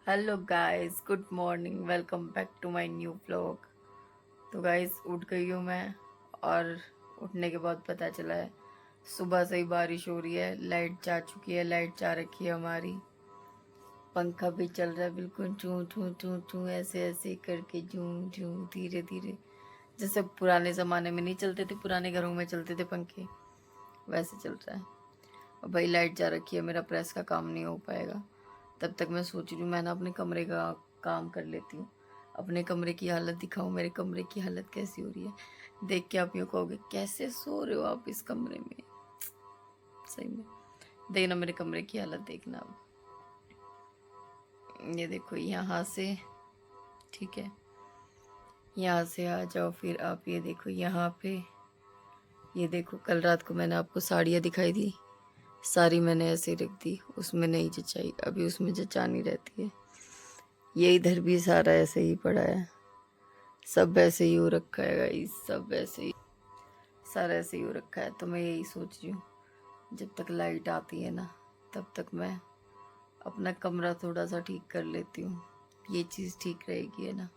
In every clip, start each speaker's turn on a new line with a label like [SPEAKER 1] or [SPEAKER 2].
[SPEAKER 1] Hello guys, good morning. Welcome back to my new vlog. तो guys उठ गई हूँ मैं। और उठने के बाद पता चला है सुबह से ही बारिश हो रही है। लाइट जा चुकी है, लाइट जा रखी है हमारी। पंखा भी चल रहा है बिल्कुल चू चू चू चू ऐसे ऐसे करके, चू चू धीरे धीरे। जैसे पुराने ज़माने में नहीं चलते थे, पुराने घरों में चलते थे पंखे, वैसे चल रहा है। और भाई लाइट जा रखी है, मेरा प्रेस का काम नहीं हो पाएगा। तब तक मैं सोच रही हूँ मैं ना अपने कमरे का काम कर लेती हूँ। अपने कमरे की हालत दिखाऊँ, मेरे कमरे की हालत कैसी हो रही है। देख के आप यूँ कहोगे कैसे सो रहे हो आप इस कमरे में। सही में देखना मेरे कमरे की हालत, देखना अब। ये देखो यहाँ से, ठीक है, यहाँ से आ जाओ। फिर आप ये देखो यहाँ पे, ये देखो कल रात को मैंने आपको साड़ियाँ दिखाई थी, सारी मैंने ऐसे रख दी, उसमें नहीं जचाई, अभी उसमें जचानी रहती है। ये इधर भी सारा ऐसे ही पड़ा है, सब ऐसे ही हो रखा है गाइस, सब ऐसे ही, सारा ऐसे ही हो रखा है। तो मैं यही सोच रही हूँ जब तक लाइट आती है ना, तब तक मैं अपना कमरा थोड़ा सा ठीक कर लेती हूँ। ये चीज़ ठीक रहेगी, है ना।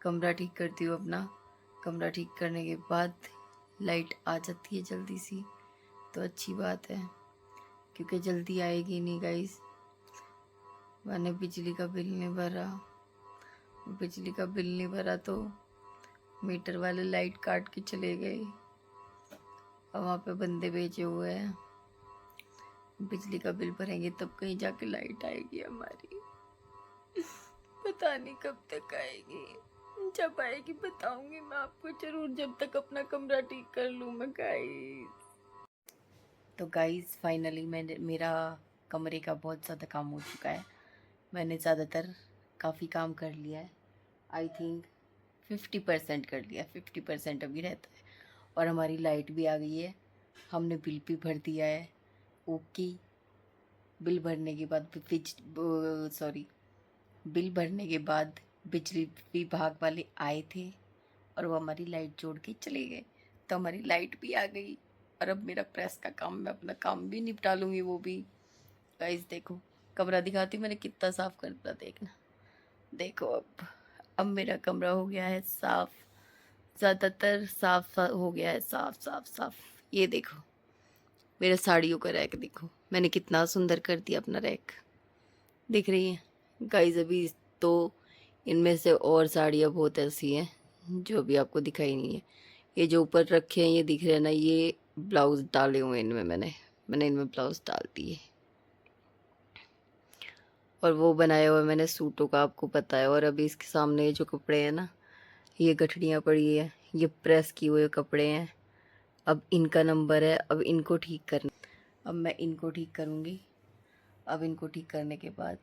[SPEAKER 1] कमरा ठीक करती हूँ अपना। कमरा ठीक करने के बाद लाइट आ जाती है जल्दी सी, तो अच्छी बात है, क्योंकि जल्दी आएगी नहीं गाइस। मैंने बिजली का बिल नहीं भरा, बिजली का बिल नहीं भरा तो मीटर वाले लाइट काट के चले गए। और वहाँ पे बंदे भेजे हुए हैं, बिजली का बिल भरेंगे तब कहीं जाके लाइट आएगी हमारी। पता नहीं कब तक आएगी। जब आएगी बताऊंगी मैं आपको जरूर, जब तक अपना कमरा ठीक कर लूँ मैं गाइस। तो गाइस फाइनली मैंने, मेरा कमरे का बहुत ज़्यादा काम हो चुका है। मैंने ज़्यादातर काफ़ी काम कर लिया है। आई थिंक 50% कर लिया, 50% अभी रहता है। और हमारी लाइट भी आ गई है, हमने बिल भी भर दिया है। ओके। बिल भरने के बाद सॉरी, बिल भरने के बाद बिजली विभाग वाले आए थे और वो हमारी लाइट जोड़ के चले गए। तो हमारी लाइट भी आ गई और अब मेरा प्रेस का काम, मैं अपना काम भी निपटा लूँगी वो भी। गाइस देखो, कमरा दिखाती हूँ मैंने कितना साफ कर दिया, देखना। देखो अब मेरा कमरा हो गया है साफ, ज़्यादातर साफ हो गया है, साफ साफ साफ। ये देखो मेरे साड़ियों का रैक, देखो मैंने कितना सुंदर कर दिया अपना रैक, दिख रही है गाइस। अभी तो इनमें से और साड़ियाँ बहुत ऐसी हैं जो अभी आपको दिखाई नहीं है। ये जो ऊपर रखे हैं ये दिख रहे हैं ना, ये ब्लाउज डाले हुए हैं इनमें, मैंने इनमें ब्लाउज डाल दिए। और वो बनाया हुआ है मैंने सूटों का, आपको पता है। और अभी इसके सामने ये जो कपड़े हैं ना, ये गठड़ियाँ पड़ी है, ये प्रेस किए हुए कपड़े हैं। अब इनका नंबर है, अब इनको ठीक करना, अब मैं इनको ठीक करूँगी। अब इनको ठीक करने के बाद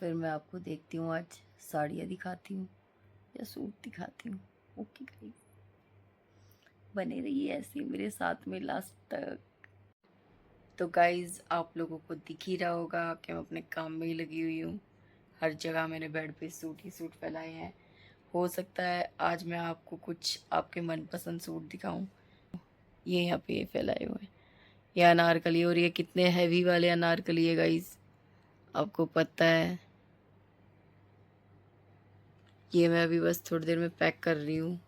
[SPEAKER 1] फिर मैं आपको देखती हूँ, आज साड़ियाँ दिखाती हूँ या सूट दिखाती हूँ। ओके गाइस, बने रहिए ऐसे ही मेरे साथ में लास्ट तक। तो गाइस आप लोगों को दिख ही रहा होगा कि मैं अपने काम में ही लगी हुई हूँ। हर जगह मैंने बेड पे सूट ही सूट फैलाए हैं। हो सकता है आज मैं आपको कुछ आपके मनपसंद सूट दिखाऊं। ये यहाँ पे ये फैलाए हुए हैं, ये अनारकली, और ये कितने हैवी वाले अनारकली है गाइस, आपको पता है। ये मैं अभी बस थोड़ी देर में पैक कर रही हूँ,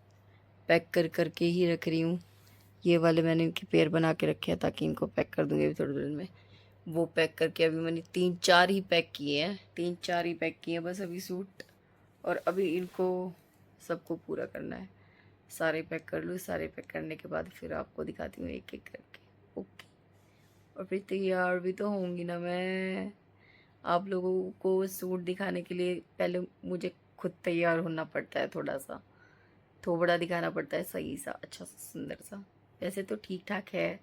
[SPEAKER 1] पैक कर करके ही रख रही हूँ। ये वाले मैंने इनके पेयर बना के रखे हैं ताकि इनको पैक कर दूँगी अभी थोड़ी देर में। वो पैक करके अभी मैंने 3-4 ही पैक किए हैं, 3-4 ही पैक किए हैं बस अभी सूट। और अभी इनको सबको पूरा करना है। सारे पैक कर लूँ, सारे पैक करने के बाद फिर आपको दिखाती हूँ एक एक करके। ओके। और फिर तैयार भी तो होंगी ना मैं। आप लोगों को सूट दिखाने के लिए पहले मुझे खुद तैयार होना पड़ता है, थोड़ा सा थोबड़ा दिखाना पड़ता है, सही सा अच्छा सा सुंदर सा। वैसे तो ठीक ठाक है,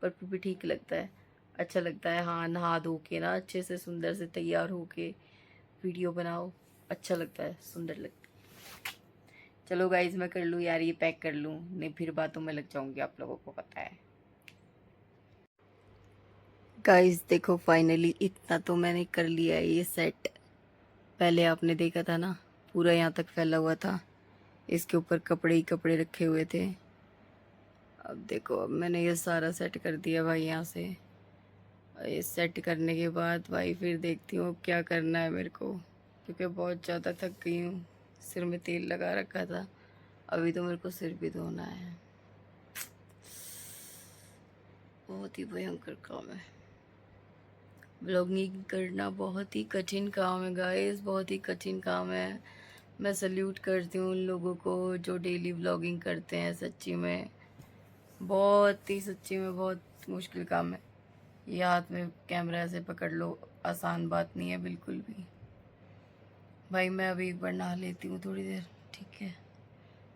[SPEAKER 1] पर फिर भी ठीक लगता है, अच्छा लगता है। हाँ, नहा धो के ना अच्छे से सुंदर से तैयार हो के वीडियो बनाओ, अच्छा लगता है, सुंदर लगता है। चलो गाइज मैं कर लूँ यार, ये पैक कर लूँ, नहीं फिर बातों में लग जाऊंगी, आप लोगों को पता है। गाइज देखो फाइनली इतना तो मैंने कर लिया है ये सेट। पहले आपने देखा था ना, पूरा यहाँ तक फैला हुआ था, इसके ऊपर कपड़े ही कपड़े रखे हुए थे। अब देखो, अब मैंने ये सारा सेट कर दिया भाई यहाँ से। ये सेट करने के बाद भाई फिर देखती हूँ क्या करना है मेरे को, क्योंकि बहुत ज़्यादा थक गई हूँ। सिर में तेल लगा रखा था, अभी तो मेरे को सिर भी धोना है। बहुत ही भयंकर काम है। ब्लॉगिंग करना बहुत ही कठिन काम है गाइस, बहुत ही कठिन काम है। मैं सल्यूट करती हूँ उन लोगों को जो डेली ब्लॉगिंग करते हैं। सच्ची में बहुत ही, सच्ची में बहुत मुश्किल काम है। ये हाथ में कैमरा ऐसे पकड़ लो, आसान बात नहीं है बिल्कुल भी। भाई मैं अभी एक बार नहा लेती हूँ थोड़ी देर, ठीक है।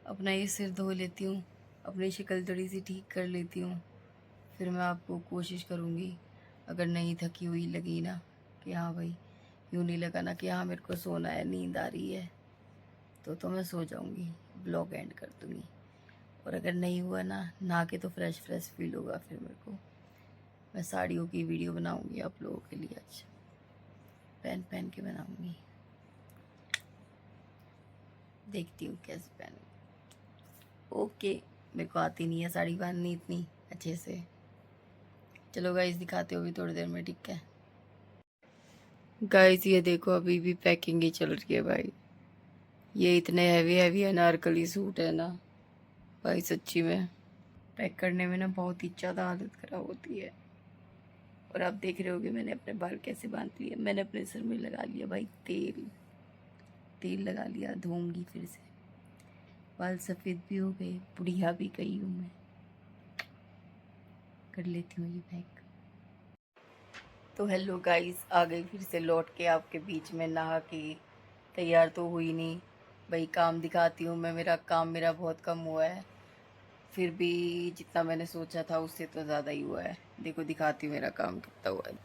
[SPEAKER 1] अपना ये सिर धो लेती हूँ, अपनी शक्ल थोड़ी सी ठीक कर लेती हूँ, फिर मैं आपको कोशिश करूँगी। अगर नहीं थकी हुई लगी ना कि हाँ भाई, यूँ नहीं लगा ना कि हाँ मेरे को सोना है, नींद आ रही है, तो मैं सो जाऊँगी, ब्लॉग एंड कर दूँगी। और अगर नहीं हुआ ना, नहा के तो फ्रेश फ्रेश फील होगा फिर मेरे को। मैं साड़ियों की वीडियो बनाऊँगी आप लोगों के लिए, आज पहन पहन के बनाऊँगी। देखती हूँ कैसे पहन। ओके, मेरे को आती नहीं है साड़ी बांधनी इतनी अच्छे से। चलो गाइस दिखाते हो भी थोड़ी देर में, ठीक है। गाइस ये देखो अभी भी पैकिंग ही चल रही है भाई। ये इतने हैवी हैवी अनारकली सूट है ना भाई, सच्ची में पैक करने में ना बहुत ही ज़्यादा हालत ख़राब होती है। और आप देख रहे होगे मैंने अपने बाल कैसे बांध लिए। मैंने अपने सर में लगा लिया भाई तेल, तेल लगा लिया, धोऊंगी फिर से। बाल सफ़ेद भी हो गए, बुढ़िया भी गई हूँ मैं। कर लेती हूँ ये पैक। तो हेलो गाइस, आ गई फिर से लौट के आपके बीच में, नहा के तैयार तो हुई नहीं भाई। काम दिखाती हूँ मैं, मेरा काम मेरा बहुत कम हुआ है, फिर भी जितना मैंने सोचा था उससे तो ज़्यादा ही हुआ है। देखो दिखाती हूँ मेरा काम कितना हुआ है।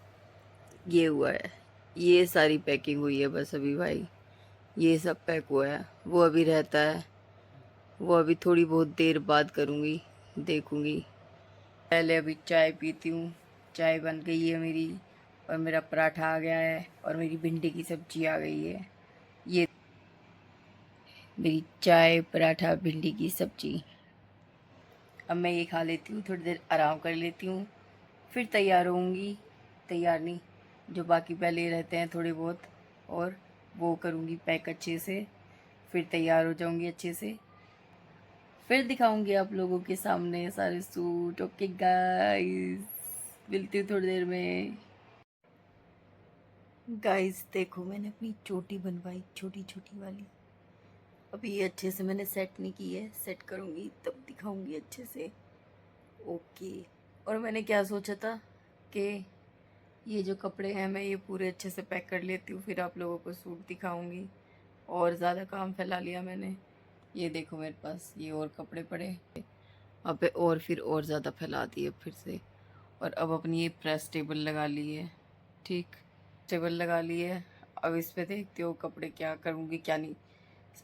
[SPEAKER 1] ये हुआ है, ये सारी पैकिंग हुई है बस अभी भाई, ये सब पैक हुआ है। वो अभी रहता है, वो अभी थोड़ी बहुत देर बाद करूँगी, देखूँगी। पहले अभी चाय पीती हूँ। चाय बन गई है मेरी, और मेरा पराठा आ गया है, और मेरी भिंडी की सब्जी आ गई है। ये मेरी चाय, पराठा, भिंडी की सब्जी। अब मैं ये खा लेती हूँ, थोड़ी देर आराम कर लेती हूँ, फिर तैयार होऊंगी। तैयार नहीं, जो बाकी पहले रहते हैं थोड़े बहुत, और वो करूँगी पैक अच्छे से, फिर तैयार हो जाऊँगी अच्छे से, फिर दिखाऊंगी आप लोगों के सामने सारे सूट। ओके गाइस, मिलती हूँ थोड़ी देर में। गाइस देखो मैंने अपनी चोटी बनवाई, छोटी छोटी वाली। अभी ये अच्छे से मैंने सेट नहीं की है, सेट करूँगी तब दिखाऊंगी अच्छे से। ओके। और मैंने क्या सोचा था कि ये जो कपड़े हैं मैं ये पूरे अच्छे से पैक कर लेती हूँ, फिर आप लोगों को सूट दिखाऊंगी। और ज़्यादा काम फैला लिया मैंने। ये देखो मेरे पास ये और कपड़े पड़े अबे, और फिर और ज़्यादा फैला दिए फिर से। और अब अपनी ये प्रेस टेबल लगा ली है, ठीक, टेबल लगा ली है। अब इस पे देखते हो कपड़े क्या करूँगी क्या नहीं,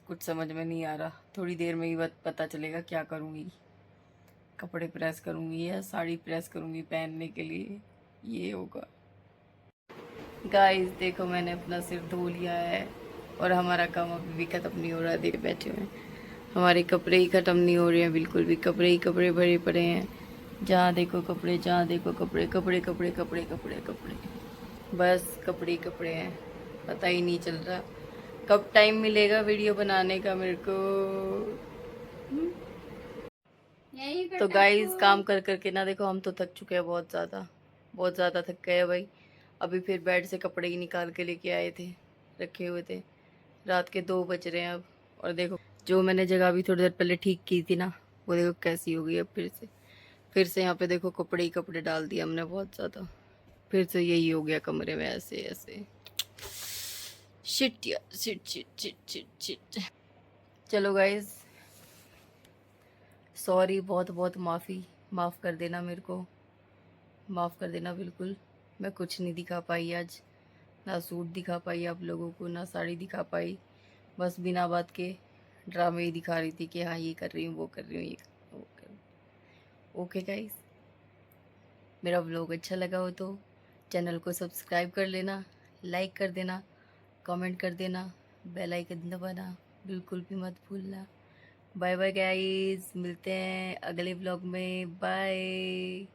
[SPEAKER 1] कुछ समझ में नहीं आ रहा। थोड़ी देर में ही पता चलेगा क्या करूँगी। कपड़े प्रेस करूँगी या साड़ी प्रेस करूँगी पहनने के लिए, ये होगा। गाइस देखो मैंने अपना सिर धो लिया है, और हमारा काम अभी भी ख़त्म नहीं हो रहा है। देख बैठे हुए हैं, हमारे कपड़े ही ख़त्म नहीं हो रहे हैं बिल्कुल भी। कपड़े ही कपड़े भरे पड़े हैं, जहाँ देखो कपड़े, जहाँ देखो कपड़े, कपड़े कपड़े कपड़े कपड़े कपड़े, बस कपड़े ही कपड़े हैं। पता ही नहीं चल रहा कब टाइम मिलेगा वीडियो बनाने का मेरे को। तो गाइस काम कर करके ना देखो हम तो थक चुके हैं बहुत ज़्यादा, बहुत ज़्यादा थक गए हैं भाई। अभी फिर बेड से कपड़े ही निकाल के लेके आए थे, रखे हुए थे। रात के 2 बज रहे हैं अब, और देखो जो मैंने जगह भी थोड़ी देर पहले ठीक की थी ना, वो देखो कैसी हो गई अब फिर से यहाँ पे देखो कपड़े ही कपड़े डाल दिए हमने बहुत ज़्यादा। फिर से यही हो गया कमरे में ऐसे ऐसे। शिट यार, shit shit shit shit shit. चलो गाइस, सॉरी, बहुत बहुत माफ़ी, माफ़ कर देना मेरे को, माफ़ कर देना बिल्कुल। मैं कुछ नहीं दिखा पाई आज, ना सूट दिखा पाई आप लोगों को, ना साड़ी दिखा पाई। बस बिना बात के ड्रामे ही दिखा रही थी कि हाँ ये कर रही हूँ, वो कर रही हूँ, ये कर रही हूँ, वो कर रही हूँ। ओके गाइस, मेरा व्लॉग अच्छा लगा हो तो चैनल को सब्सक्राइब कर लेना, लाइक कर देना, कमेंट कर देना, बेल आइकन दबाना बिल्कुल भी मत भूलना। बाय बाय गाइस, मिलते हैं अगले व्लॉग में, बाय।